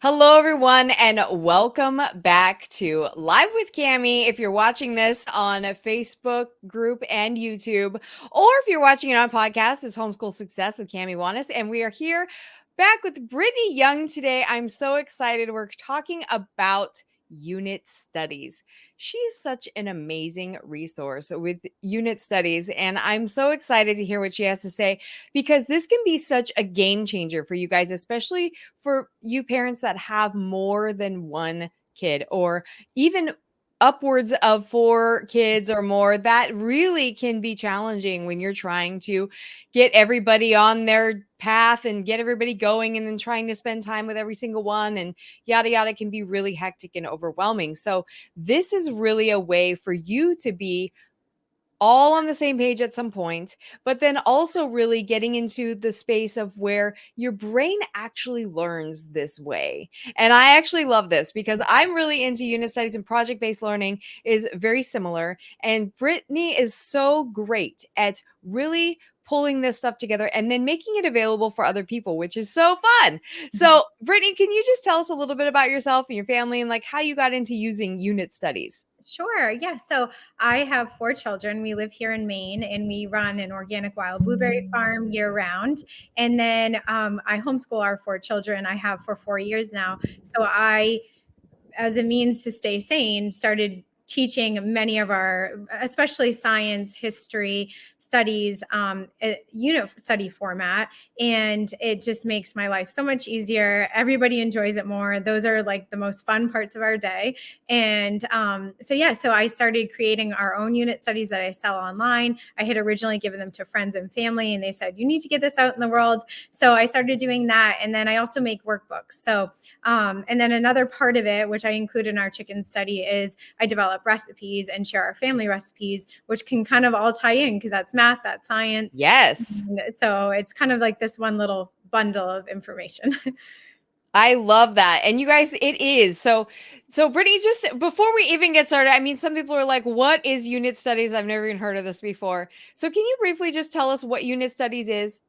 Hello, everyone, and welcome back to Live with Cami. If you're watching this on Facebook group and YouTube, or if you're watching it on podcast, it's Homeschool Success with Cami Wanis, and we are here back with Brittany Young today. I'm so excited. We're talking about unit studies. She is such an amazing resource with unit studies, and I'm so excited to hear what she has to say because this can be such a game changer for you guys, especially for you parents that have more than one kid or even upwards of 4 kids or more. That really can be challenging when you're trying to get everybody on their path and get everybody going and then trying to spend time with every single one and yada yada can be really hectic and overwhelming. So this is really a way for you to be all on the same page at some point, but then also really getting into the space of where your brain actually learns this way. And I actually love this because I'm really into unit studies, and project-based learning is very similar. And Brittany is so great at really pulling this stuff together and then making it available for other people, which is so fun. So, Brittany, can you just tell us a little bit about yourself and your family and like how you got into using unit studies? Sure. Yeah. So I have 4 children. We live here in Maine and we run an organic wild blueberry farm year round. And then I homeschool our 4 children. I have for 4 years now. So I, as a means to stay sane, started teaching many of our, especially science, history studies, unit study format. And it just makes my life so much easier. Everybody enjoys it more. Those are like the most fun parts of our day. And so I started creating our own unit studies that I sell online. I had originally given them to friends and family, and they said, you need to get this out in the world. So I started doing that. And then I also make workbooks. So and then another part of it, which I include in our chicken study, is I develop recipes and share our family recipes, which can kind of all tie in because that's math, that's science. Yes. So it's kind of like this one little bundle of information. I love that. And you guys, it is. So Brittany, just before we even get started, I mean, some people are like, what is unit studies? I've never even heard of this before. So can you briefly just tell us what unit studies is?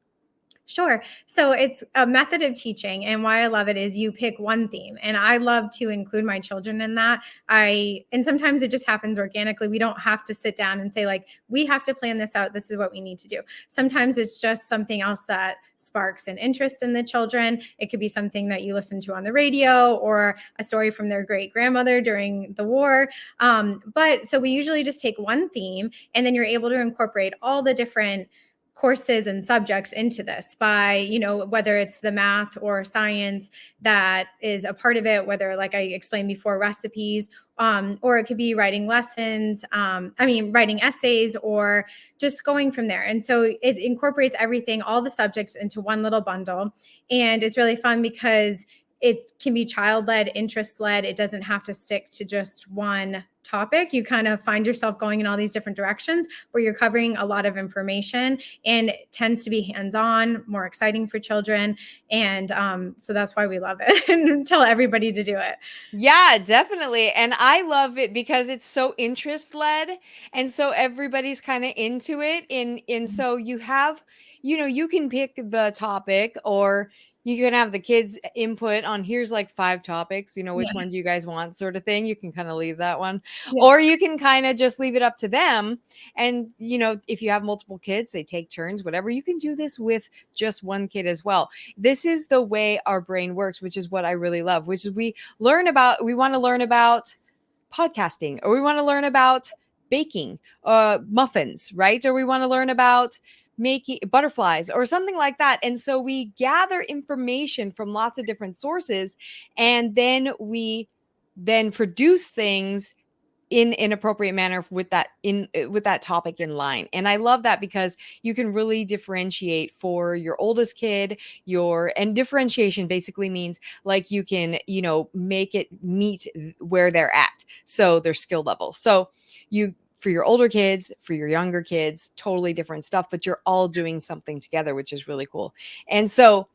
Sure. So it's a method of teaching, and why I love it is you pick one theme, and I love to include my children in that. And sometimes it just happens organically. We don't have to sit down and say like, we have to plan this out. This is what we need to do. Sometimes it's just something else that sparks an interest in the children. It could be something that you listen to on the radio or a story from their great grandmother during the war. But so we usually just take one theme, and then you're able to incorporate all the different courses and subjects into this by, whether it's the math or science that is a part of it, whether, like I explained before, recipes, or it could be writing lessons, writing essays, or just going from there. And so it incorporates everything, all the subjects into one little bundle. And it's really fun because it can be child-led, interest-led. It doesn't have to stick to just one topic. You kind of find yourself going in all these different directions where you're covering a lot of information, and it tends to be hands-on, more exciting for children. And so that's why we love it and tell everybody to do it. Yeah, definitely. And I love it because it's so interest led. And so everybody's kind of into it. And so you have, you can pick the topic or you can have the kids input on here's like 5 topics, which Yeah. one do you guys want, sort of thing. You can kind of leave that one. Yeah. Or you can kind of just leave it up to them. And, if you have multiple kids, they take turns, whatever. You can do this with just one kid as well. This is the way our brain works, which is what I really love, which is we want to learn about podcasting, or we want to learn about baking muffins, right? Or we want to learn about making butterflies or something like that. And so we gather information from lots of different sources, and then we then produce things in an appropriate manner with that topic in line. And I love that because you can really differentiate for your oldest kid. And differentiation basically means like you can make it meet where they're at, so their skill level. So you, for your older kids, for your younger kids, totally different stuff, but you're all doing something together, which is really cool. And so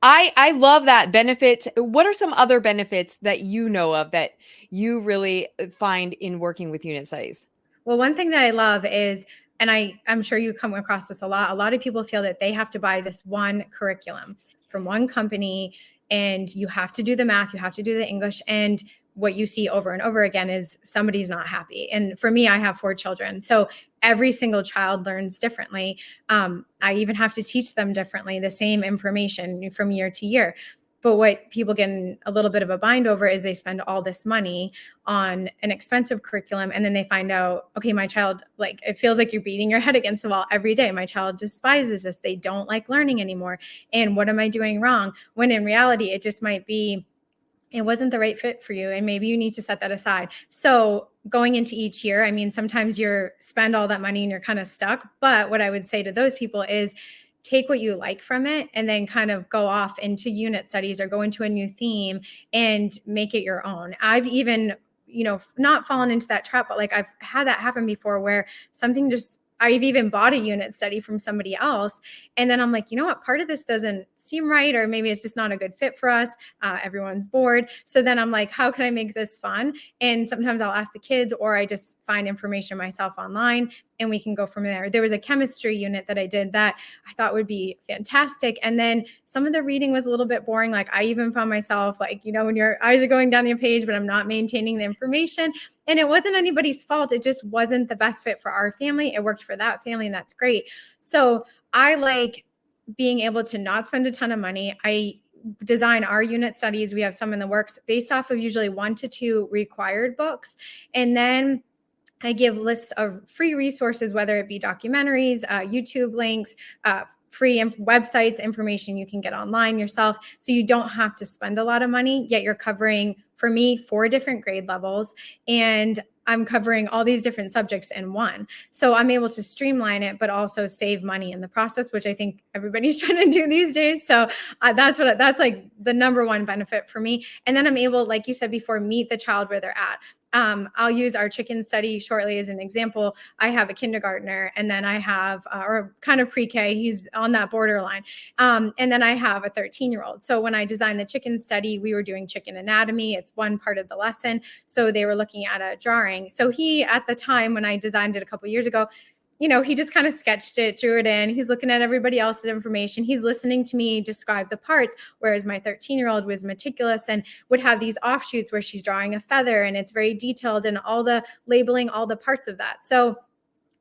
I love that benefit. What are some other benefits that you know of that you really find in working with unit studies? Well, one thing that I love is, and I'm sure you come across this a lot of people feel that they have to buy this one curriculum from one company and you have to do the math, you have to do the English, and what you see over and over again is somebody's not happy. And for me, I have 4 children. So every single child learns differently. I even have to teach them differently, the same information from year to year. But what people get in a little bit of a bind over is they spend all this money on an expensive curriculum, and then they find out, okay, my child, like, it feels like you're beating your head against the wall every day. My child despises this. They don't like learning anymore. And what am I doing wrong? When in reality, it just might be, it wasn't the right fit for you, and maybe you need to set that aside. So going into each year, I mean, sometimes you're spend all that money and you're kind of stuck. But what I would say to those people is take what you like from it and then kind of go off into unit studies or go into a new theme and make it your own. I've even, not fallen into that trap, but like I've had that happen before where something just, I've even bought a unit study from somebody else. And then I'm like, you know what, part of this doesn't seem right, or maybe it's just not a good fit for us. Everyone's bored. So then I'm like, how can I make this fun? And sometimes I'll ask the kids, or I just find information myself online and we can go from there. There was a chemistry unit that I did that I thought would be fantastic. And then some of the reading was a little bit boring. Like I even found myself like, when your eyes are going down the page, but I'm not maintaining the information. And it wasn't anybody's fault. It just wasn't the best fit for our family. It worked for that family, and that's great. So I like being able to not spend a ton of money. I design our unit studies. We have some in the works based off of usually 1 to 2 required books. And then I give lists of free resources, whether it be documentaries, YouTube links, free websites, information you can get online yourself. So you don't have to spend a lot of money, yet you're covering, for me, 4 different grade levels. And I'm covering all these different subjects in one. So I'm able to streamline it, but also save money in the process, which I think everybody's trying to do these days. So that's like the number one benefit for me. And then I'm able, like you said before, meet the child where they're at. I'll use our chicken study shortly as an example. I have a kindergartner, and then I have, or kind of pre-K, he's on that borderline. And then I have a 13-year-old. So when I designed the chicken study, we were doing chicken anatomy. It's one part of the lesson. So they were looking at a drawing. So he, at the time when I designed it a couple of years ago, he just kind of sketched it, drew it in. He's looking at everybody else's information. He's listening to me describe the parts, whereas my 13-year-old was meticulous and would have these offshoots where she's drawing a feather, and it's very detailed and all the labeling, all the parts of that. So,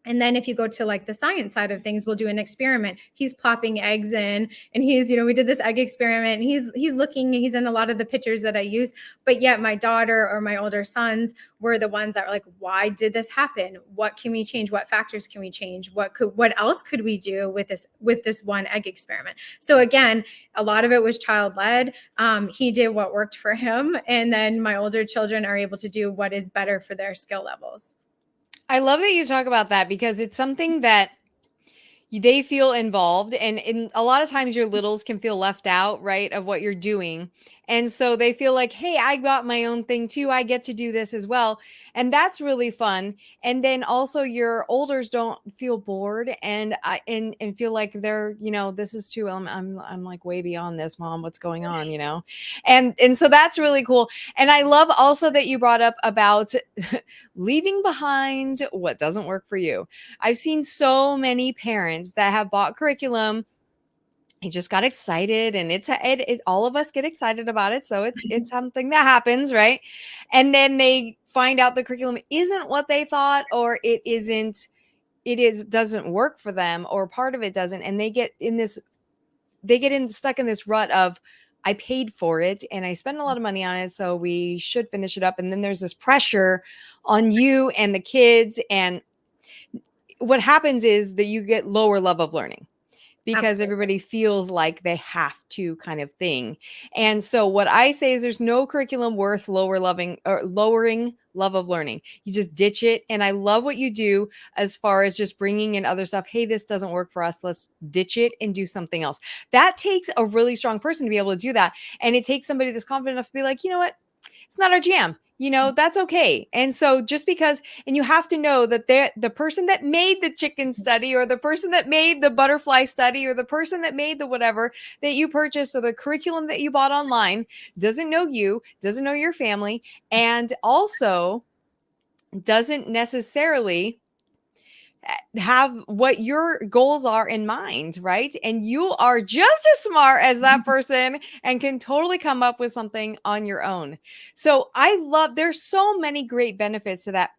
and then if you go to like the science side of things, we'll do an experiment. He's plopping eggs in, and he's, we did this egg experiment, and he's looking, he's in a lot of the pictures that I use, but yet my daughter or my older sons were the ones that were like, why did this happen? What can we change? What factors can we change? What else could we do with this one egg experiment? So again, a lot of it was child-led. He did what worked for him. And then my older children are able to do what is better for their skill levels. I love that you talk about that because it's something that they feel involved, and in a lot of times your littles can feel left out, right, of what you're doing. And so they feel like, hey, I got my own thing too. I get to do this as well. And that's really fun. And then also your olders don't feel bored and feel like they're, this is too, I'm like way beyond this, Mom, what's going on, And so that's really cool. And I love also that you brought up about leaving behind what doesn't work for you. I've seen so many parents that have bought curriculum. He just got excited, and it all of us get excited about it. So it's something that happens, right? And then they find out the curriculum isn't what they thought, or doesn't work for them, or part of it doesn't. And they get stuck in this rut of, I paid for it and I spent a lot of money on it, so we should finish it up. And then there's this pressure on you and the kids. And what happens is that you get lower love of learning, because everybody feels like they have to, kind of thing. And so what I say is there's no curriculum worth lowering love of learning. You just ditch it. And I love what you do as far as just bringing in other stuff. Hey, this doesn't work for us. Let's ditch it and do something else. That takes a really strong person to be able to do that. And it takes somebody that's confident enough to be like, you know what? It's not our jam. That's okay. And so just because, and you have to know that the person that made the chicken study, or the person that made the butterfly study, or the person that made the whatever that you purchased, or the curriculum that you bought online, doesn't know you, doesn't know your family, and also doesn't necessarily have what your goals are in mind, right? And you are just as smart as that person and can totally come up with something on your own. So I love, there's so many great benefits to that.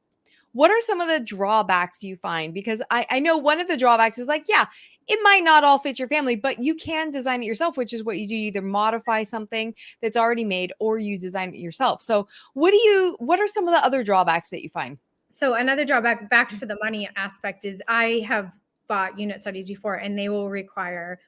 What are some of the drawbacks you find? Because I know one of the drawbacks is like, yeah, it might not all fit your family, but you can design it yourself, which is what you do. You either modify something that's already made or you design it yourself. So what are some of the other drawbacks that you find? So another drawback, back to the money aspect, is I have bought unit studies before, and they will require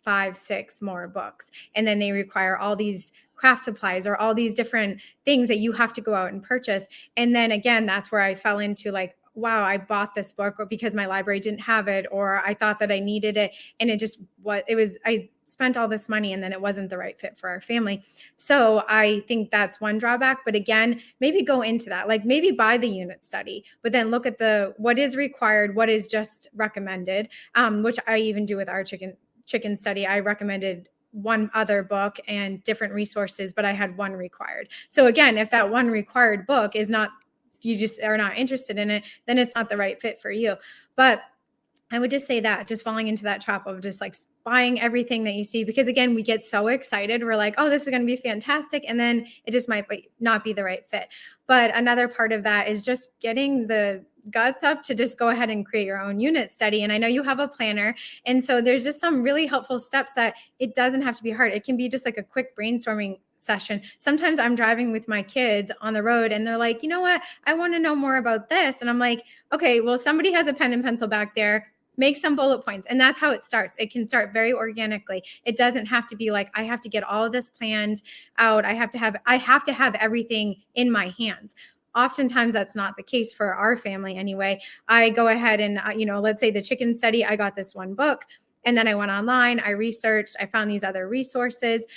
5, 6 more books. And then they require all these craft supplies or all these different things that you have to go out and purchase. And then again, that's where I fell into like, wow, I bought this book because my library didn't have it, or I thought that I needed it. And I spent all this money and then it wasn't the right fit for our family. So I think that's one drawback. But again, maybe go into that, like maybe buy the unit study, but then look at what is required, what is just recommended, which I even do with our chicken study. I recommended one other book and different resources, but I had one required. So again, if that one required book is not, you just are not interested in it, then it's not the right fit for you. But I would just say that, just falling into that trap of just like buying everything that you see, because again, we get so excited. We're like, oh, this is going to be fantastic. And then it just might not be the right fit. But another part of that is just getting the guts up to just go ahead and create your own unit study. And I know you have a planner. And so there's just some really helpful steps that it doesn't have to be hard. It can be just like a quick brainstorming session. Sometimes I'm driving with my kids on the road and they're like, you know what? I want to know more about this. And I'm like, okay, well, somebody has a pen and pencil back there. Make some bullet points. And that's how it starts. It can start very organically. It doesn't have to be like, I have to get all of this planned out. I have to have everything in my hands. Oftentimes that's not the case for our family anyway. I go ahead and, let's say the chicken study, I got this one book and then I went online, I researched, I found these other resources.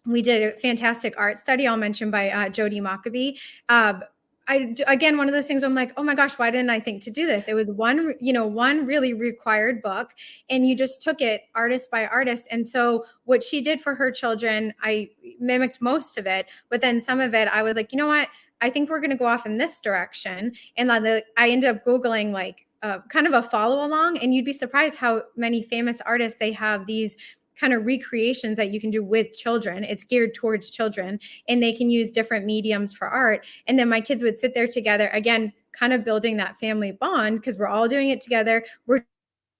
We did a fantastic art study, I'll mention, by Jody Maccabee. Again, one of those things I'm like, oh my gosh, why didn't I think to do this? It was one really required book, and you just took it artist by artist. And so what she did for her children, I mimicked most of it, but then some of it, I was like, you know what? I think we're going to go off in this direction. And I ended up Googling like kind of a follow along, and you'd be surprised how many famous artists, they have these kind of recreations that you can do with children. It's geared towards children, and they can use different mediums for art. And then my kids would sit there together, again, kind of building that family bond because we're all doing it together. We're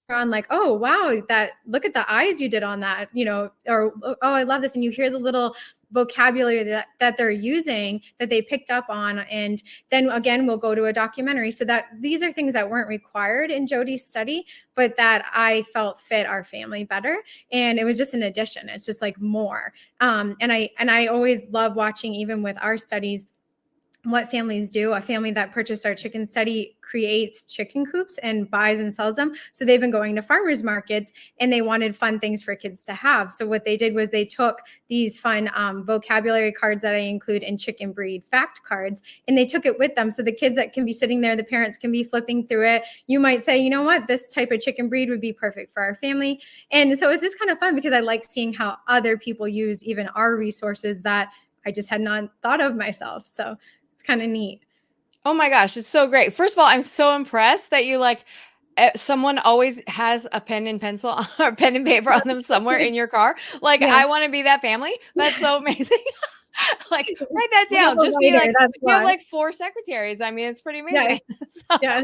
on like, oh wow, look at the eyes you did on that, or oh, I love this. And you hear the little vocabulary that they're using that they picked up on. And then again, we'll go to a documentary. So that these are things that weren't required in Jody's study, but that I felt fit our family better. And it was just an addition. It's just like more. And I always love watching, even with our studies, what families do. A family that purchased our chicken study creates chicken coops and buys and sells them. So they've been going to farmers markets and they wanted fun things for kids to have. So what they did was they took these fun vocabulary cards that I include in chicken breed fact cards, and they took it with them. So the kids that can be sitting there, the parents can be flipping through it. You might say, you know what, this type of chicken breed would be perfect for our family. And so it's just kind of fun because I like seeing how other people use even our resources that I just had not thought of myself. So it's kind of neat. Oh my gosh, it's so great. First of all, I'm so impressed that you someone always has a pen and pencil or pen and paper on them somewhere in your car. Like, Yeah. I want to be that family. That's so amazing. Like, write that We have down. a Just be writer, like, that's you have why. like 4 secretaries. I mean, it's pretty Yes, amazing. So, yes.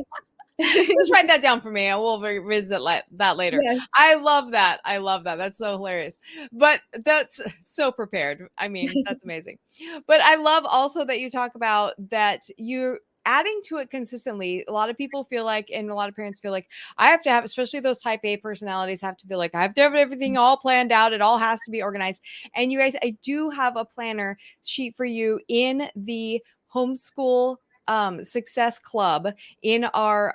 just write that down for me and we'll revisit that later. Yes. I love that. I love that. That's so hilarious. But that's so prepared. I mean, that's amazing. But I love also that you talk about that you're adding to it consistently. A lot of people feel like, and a lot of parents feel like, I have to have, especially those type A personalities, have to feel like I have to have everything all planned out. It all has to be organized. And you guys, I do have a planner sheet for you in the homeschool success club. In our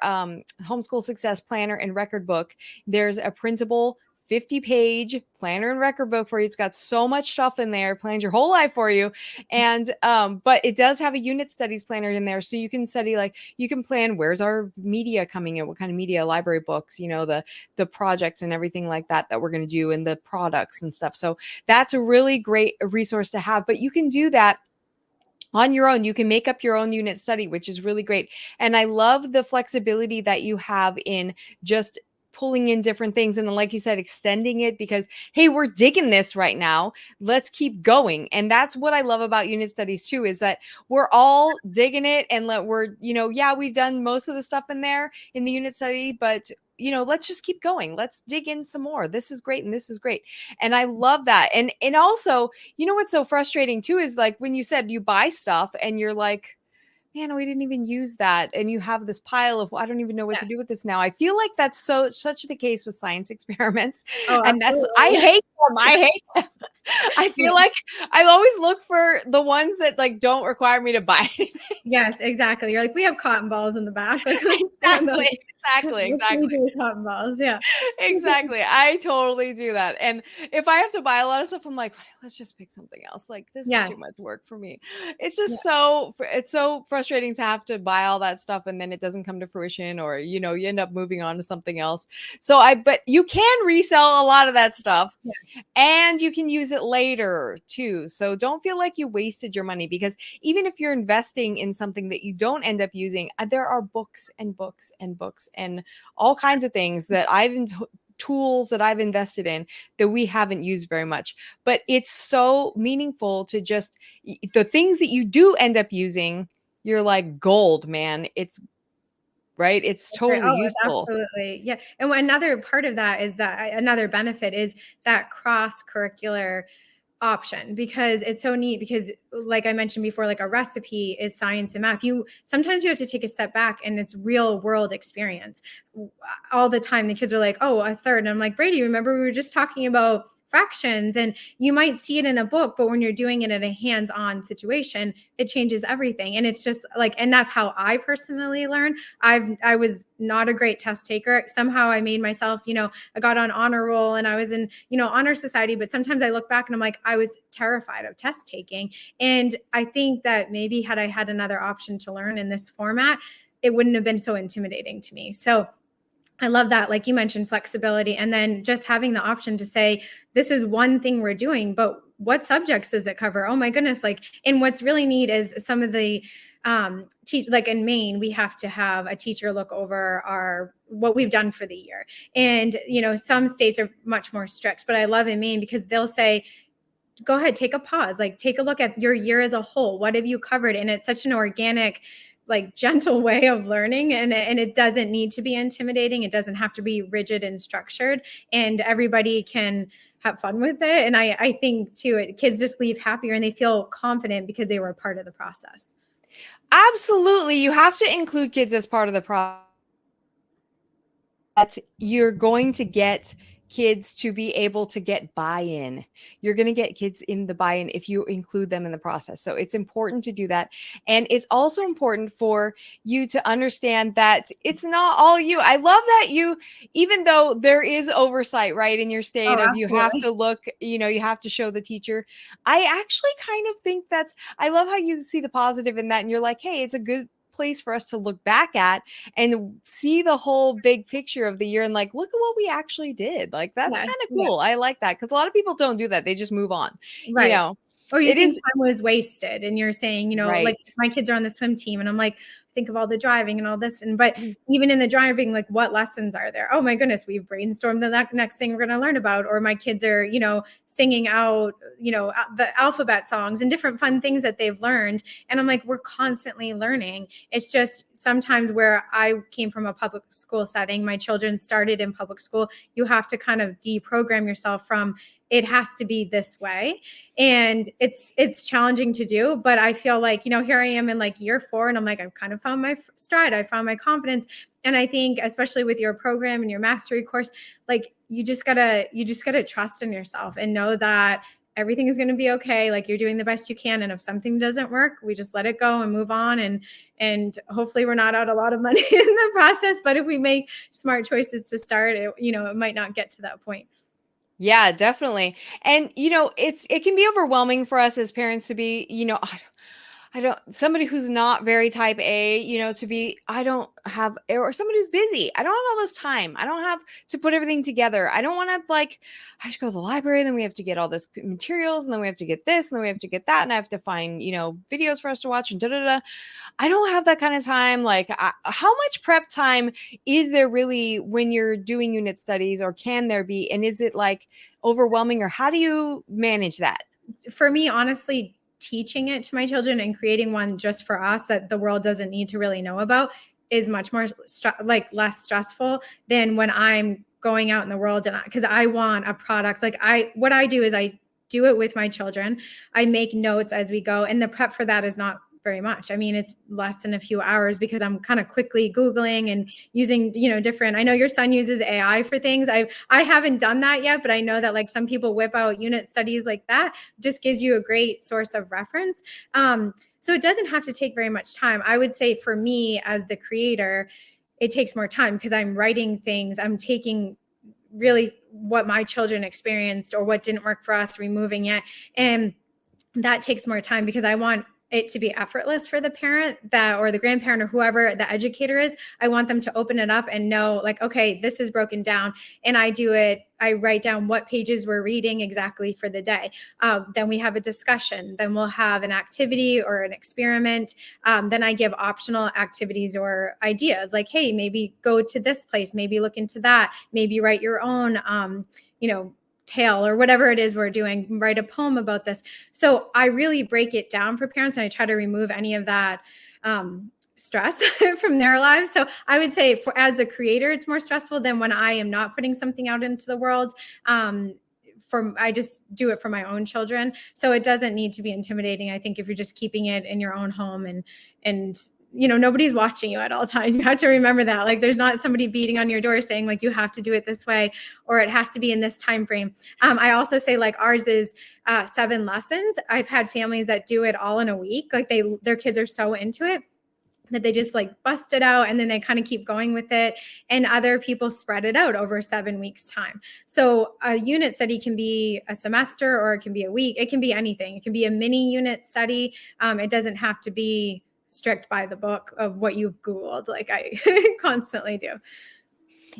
homeschool success planner and record book, there's a printable 50-page planner and record book for you. It's got so much stuff in there, plans your whole life for you. And but it does have a unit studies planner in there, so you can study, like, you can plan where's our media coming in, what kind of media, library books, the projects and everything like that we're going to do, and the products and stuff. So that's a really great resource to have. But you can do that on your own. You can make up your own unit study, which is really great. And I love the flexibility that you have in just pulling in different things. And then, like you said, extending it because, hey, we're digging this right now. Let's keep going. And that's what I love about unit studies too, is that we're all digging it and we're, yeah, we've done most of the stuff in there in the unit study, but let's just keep going. Let's dig in some more. This is great. And this is great. And I love that. And also, what's so frustrating too is like when you said you buy stuff and you're like, man, we didn't even use that. And you have this pile of, I don't even know what Yeah. to do with this now. I feel like that's such the case with science experiments. Oh, And I absolutely. hate them. I hate them. I Yeah. feel like I always look for the ones that like don't require me to buy anything. Yes, exactly. You're like, we have cotton balls in the back. Like, let's find those. Exactly. What can we do with cotton balls? Yeah. Exactly. I totally do that. And if I have to buy a lot of stuff, I'm like, let's just pick something else. Like this is Yes. too much work for me. It's Yeah. just it's so frustrating to have to buy all that stuff and then it doesn't come to fruition, or you end up moving on to something else. But you can resell a lot of that stuff. Yeah. And you can use it later too. So don't feel like you wasted your money, because even if you're investing in something that you don't end up using, there are books and books and books and all kinds of things that tools that I've invested in that we haven't used very much. But it's so meaningful to just the things that you do end up using. You're like gold, man. It's right. It's Right. totally Oh, it's useful. absolutely. Yeah. And another part of that is that another benefit is that cross curricular option, because it's so neat, because like I mentioned before, like a recipe is science and math. You have to take a step back and it's real world experience. All the time the kids are like, oh, a third, and I'm like, Brady, remember we were just talking about fractions? And you might see it in a book, but when you're doing it in a hands-on situation, it changes everything. And it's just like, and that's how I personally learn. I was not a great test taker. Somehow I made myself, I got on honor roll and I was in, honor society. But sometimes I look back and I'm like, I was terrified of test taking. And I think that maybe had I had another option to learn in this format, it wouldn't have been so intimidating to me. So I love that. Like you mentioned, flexibility, and then just having the option to say, this is one thing we're doing, but what subjects does it cover? Oh my goodness. Like, and what's really neat is some of the like in Maine, we have to have a teacher look over what we've done for the year. And, some states are much more strict, but I love in Maine because they'll say, go ahead, take a pause, like take a look at your year as a whole. What have you covered? And it's such an organic, like gentle way of learning, and it doesn't need to be intimidating. It doesn't have to be rigid and structured, and everybody can have fun with it. And I think too, kids just leave happier and they feel confident because they were a part of the process. Absolutely. You have to include kids as part of the process. That you're going to get kids to be able to get buy-in. You're going to get kids in the buy-in if you include them in the process. So it's important to do that. And it's also important for you to understand that it's not all you. I love that even though there is oversight, right, in your state Oh, of you have absolutely. to look, you have to show the teacher. I actually kind of think I love how you see the positive in that. And you're like, hey, it's a good place for us to look back at and see the whole big picture of the year and like look at what we actually did. Like that's Yes, kind of yeah, cool. I like that because a lot of people don't do that. They just move on. you right. know Or you it think is time was wasted, and you're saying, like right. my kids are on the swim team, and I'm like, think of all the driving and all this. But Mhm. even in the driving, like what lessons are there? Oh my goodness, we've brainstormed the next thing we're going to learn about. Or my kids are, singing out, the alphabet songs and different fun things that they've learned. And I'm like, we're constantly learning. It's just sometimes where I came from a public school setting, my children started in public school. You have to kind of deprogram yourself from it has to be this way, and it's challenging to do. But I feel like, here I am in like year 4, and I'm like, I've kind of found my stride. I found my confidence. And I think especially with your program and your mastery course, like you just gotta trust in yourself and know that everything is going to be okay. Like you're doing the best you can, and if something doesn't work, we just let it go and move on. And hopefully we're not out a lot of money in the process, but if we make smart choices to start it, it might not get to that point. Yeah, definitely. And it can be overwhelming for us as parents to be, somebody who's not very type A, to be, I don't have, or somebody who's busy. I don't have all this time. I don't have to put everything together. I don't want to like, I have to go to the library, then we have to get all this materials, and then we have to get this, and then we have to get that, and I have to find, videos for us to watch and da da da. I don't have that kind of time. Like, how much prep time is there really when you're doing unit studies, or can there be? And is it like overwhelming, or how do you manage that? For me, honestly, teaching it to my children and creating one just for us that the world doesn't need to really know about is much more less stressful than when I'm going out in the world, and because I want a product. Like, what I do is I do it with my children. I make notes as we go, and the prep for that is not very much. I mean, it's less than a few hours because I'm kind of quickly Googling and using, different, I know your son uses AI for things. I haven't done that yet, but I know that like some people whip out unit studies like that. Just gives you a great source of reference. So it doesn't have to take very much time. I would say for me as the creator, it takes more time because I'm writing things. I'm taking really what my children experienced or what didn't work for us, removing it. And that takes more time because I want it to be effortless for the parent or the grandparent or whoever the educator is. I want them to open it up and know like, okay, this is broken down. And I write down what pages we're reading exactly for the day. Then we have a discussion. Then we'll have an activity or an experiment. Then I give optional activities or ideas like, hey, maybe go to this place, maybe look into that, maybe write your own, tale or whatever it is we're doing, write a poem about this. So I really break it down for parents, and I try to remove any of that stress from their lives. So I would say as the creator, it's more stressful than when I am not putting something out into the world. I just do it for my own children. So it doesn't need to be intimidating. I think if you're just keeping it in your own home and nobody's watching you at all times. You have to remember that. Like, there's not somebody beating on your door saying like, you have to do it this way, or it has to be in this time frame. I also say like ours is 7 lessons. I've had families that do it all in a week. Like their kids are so into it that they just like bust it out and then they kind of keep going with it. And other people spread it out over 7 weeks time. So a unit study can be a semester, or it can be a week. It can be anything. It can be a mini unit study. It doesn't have to be strict by the book of what you've Googled, like I constantly do.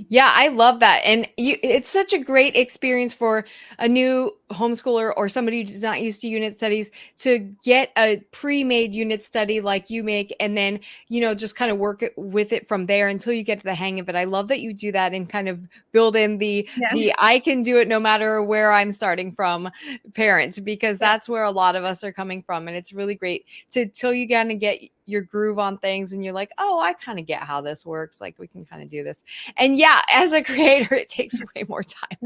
Yeah, I love that. And it's such a great experience for a new homeschooler or somebody who's not used to unit studies to get a pre-made unit study like you make, and then, just kind of work with it from there until you get to the hang of it. I love that you do that and kind of build in the I can do it no matter where I'm starting from parents, because that's where a lot of us are coming from. And it's really great till you kind of get your groove on things and you're like, oh, I kind of get how this works. Like, we can kind of do this. And yeah, as a creator, it takes way more time.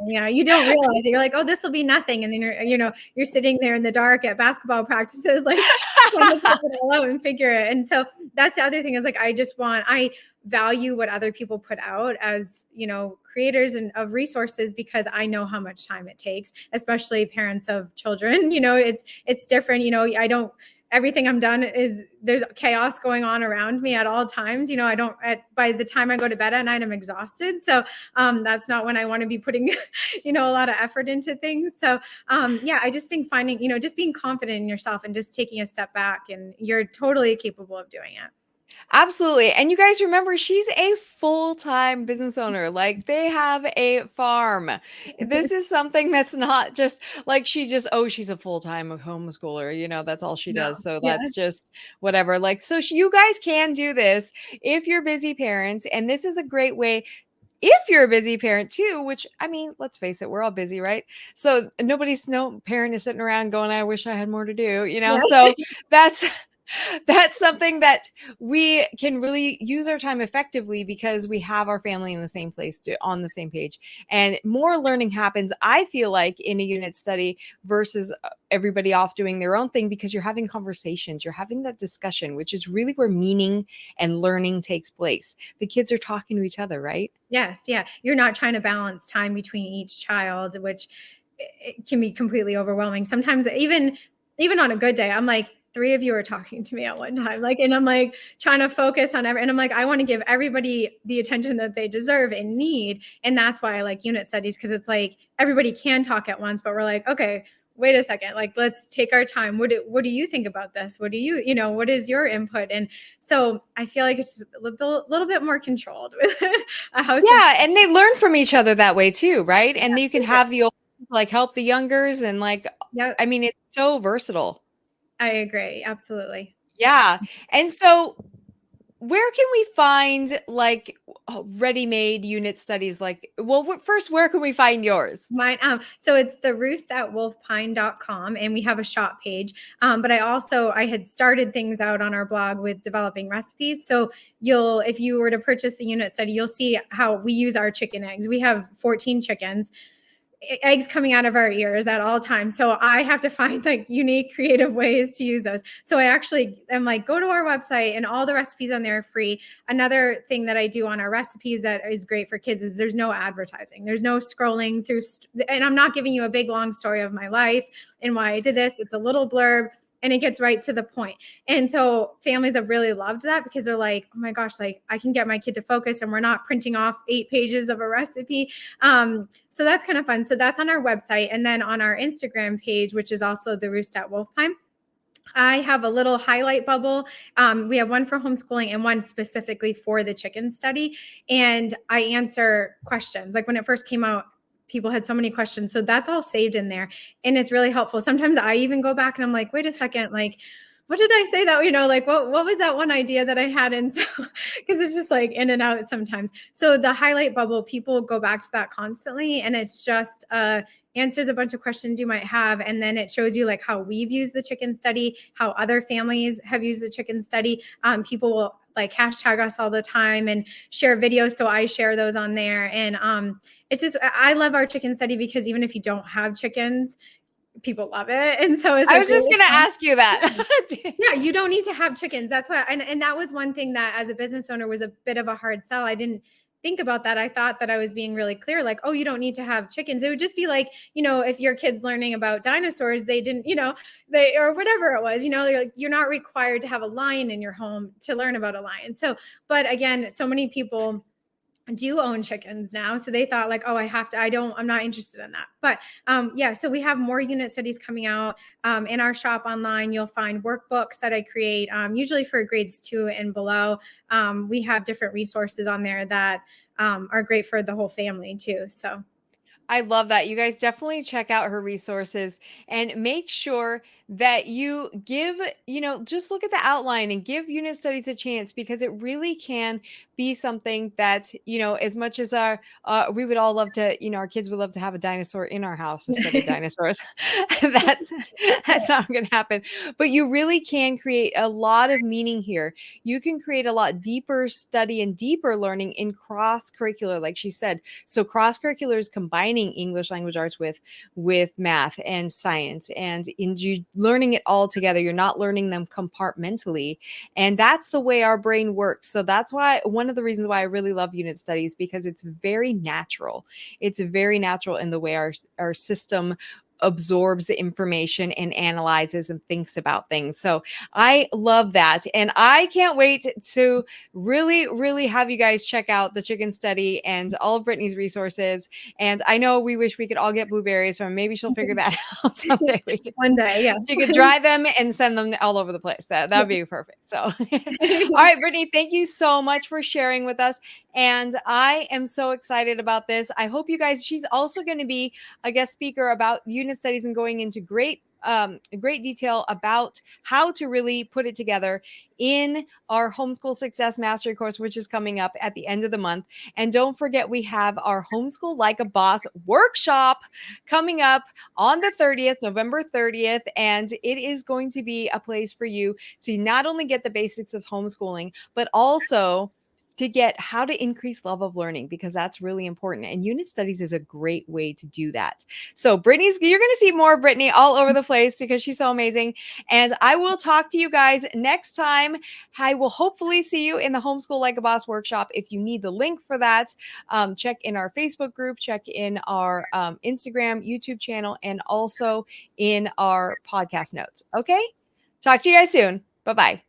Yeah, you don't realize it. You're like, oh, this will be nothing. And then you're sitting there in the dark at basketball practices, like trying to figure it all out and figure it. And so that's the other thing is like, I value what other people put out as, creators and of resources, because I know how much time it takes, especially parents of children. It's different. Everything I'm done there's chaos going on around me at all times. By the time I go to bed at night, I'm exhausted. So that's not when I want to be putting, a lot of effort into things. So I just think finding, just being confident in yourself and just taking a step back, and you're totally capable of doing it. Absolutely. And you guys remember, she's a full-time business owner. Like, they have a farm. This is something that's not just like she's a full-time homeschooler. That's all she does. So that's just whatever. Like, so you guys can do this if you're busy parents. And this is a great way if you're a busy parent too, which, I mean, let's face it, we're all busy, right? So no parent is sitting around going, I wish I had more to do, So that's something that we can really use our time effectively, because we have our family in the same place, on the same page. And more learning happens, I feel like, in a unit study versus everybody off doing their own thing, because you're having conversations, you're having that discussion, which is really where meaning and learning takes place. The kids are talking to each other, right? Yes. Yeah. You're not trying to balance time between each child, which it can be completely overwhelming. Sometimes even on a good day, I'm like, 3 of you are talking to me at one time. Like, and I'm like trying to focus on and I'm like, I want to give everybody the attention that they deserve and need. And that's why I like unit studies, because it's like everybody can talk at once, but we're like, okay, wait a second, like, let's take our time. What do you think about this? What do you know, what is your input? And so I feel like it's a little bit more controlled with a house. Yeah, and they learn from each other that way too, right? And you can have the old like help the youngers and like Yeah, I mean it's so versatile. I agree. Absolutely. Yeah. And so where can we find like ready-made unit studies like well first where can we find yours? Mine, so it's the roost at wolfpine.com, and we have a shop page. But I had started things out on our blog with developing recipes. So if you were to purchase a unit study, you'll see how we use our chicken eggs. We have 14 chickens, eggs coming out of our ears at all times. So I have to find like unique, creative ways to use those. So I actually am like, go to our website and all the recipes on there are free. Another thing that I do on our recipes that is great for kids is there's no advertising. There's no scrolling through, and I'm not giving you a big long story of my life and why I did this. It's a little blurb and it gets right to the point. And so families have really loved that because they're like, oh my gosh, like I can get my kid to focus and we're not printing off 8 pages of a recipe. So that's kind of fun. So that's on our website. And then on our Instagram page, which is also the Roost at Wolfpine, I have a little highlight bubble. We have one for homeschooling and one specifically for the chicken study. And I answer questions. Like when it first came out, people had so many questions. So that's all saved in there. And it's really helpful. Sometimes I even go back and I'm like, wait a second, like, what did I say that, like, what was that one idea that I had? And so, because it's just like in and out sometimes. So the highlight bubble, people go back to that constantly. And it's just, answers a bunch of questions you might have. And then it shows you like how we've used the chicken study, how other families have used the chicken study. People will like hashtag us all the time and share videos. So I share those on there. And it's just, I love our chicken study because even if you don't have chickens, people love it. And so it's I like was just really going to fun. ask you that. Yeah, you don't need to have chickens. That's why, and that was one thing that as a business owner was a bit of a hard sell. I didn't think about that. I thought that I was being really clear, like, oh, you don't need to have chickens. It would just be like, if your kid's learning about dinosaurs, they didn't, they, or whatever it was, like, you're not required to have a lion in your home to learn about a lion. So, but again, so many people do own chickens now. So they thought like, oh, I'm not interested in that. But yeah, so we have more unit studies coming out in our shop online. You'll find workbooks that I create, usually for grades 2 and below. We have different resources on there that are great for the whole family too. So I love that. You guys definitely check out her resources and make sure that you give, just look at the outline and give unit studies a chance because it really can be something that, as much as we would all love to, our kids would love to have a dinosaur in our house to study dinosaurs. that's not going to happen. But you really can create a lot of meaning here. You can create a lot deeper study and deeper learning in cross-curricular, like she said. So cross-curricular is combining English language arts with math and science and you learning it all together. You're not learning them compartmentally. And that's the way our brain works. So that's why one of the reasons why I really love unit studies, because it's very natural. It's very natural in the way our system absorbs the information and analyzes and thinks about things. So I love that. And I can't wait to really, really have you guys check out the chicken study and all of Brittany's resources. And I know we wish we could all get blueberries from, maybe she'll figure that out someday. One day, yeah. She could dry them and send them all over the place. That would be perfect. So, all right, Brittany, thank you so much for sharing with us. And I am so excited about this. I hope you guys, she's also going to be a guest speaker about unit studies and going into great detail about how to really put it together in our Homeschool Success Mastery course, which is coming up at the end of the month. And don't forget, we have our Homeschool Like a Boss workshop coming up on the 30th, November 30th. And it is going to be a place for you to not only get the basics of homeschooling, but also to get how to increase love of learning, because that's really important. And unit studies is a great way to do that. So you're going to see more of Brittany all over the place because she's so amazing. And I will talk to you guys next time. I will hopefully see you in the Homeschool Like a Boss workshop. If you need the link for that, check in our Facebook group, check in our Instagram, YouTube channel, and also in our podcast notes. Okay. Talk to you guys soon. Bye-bye.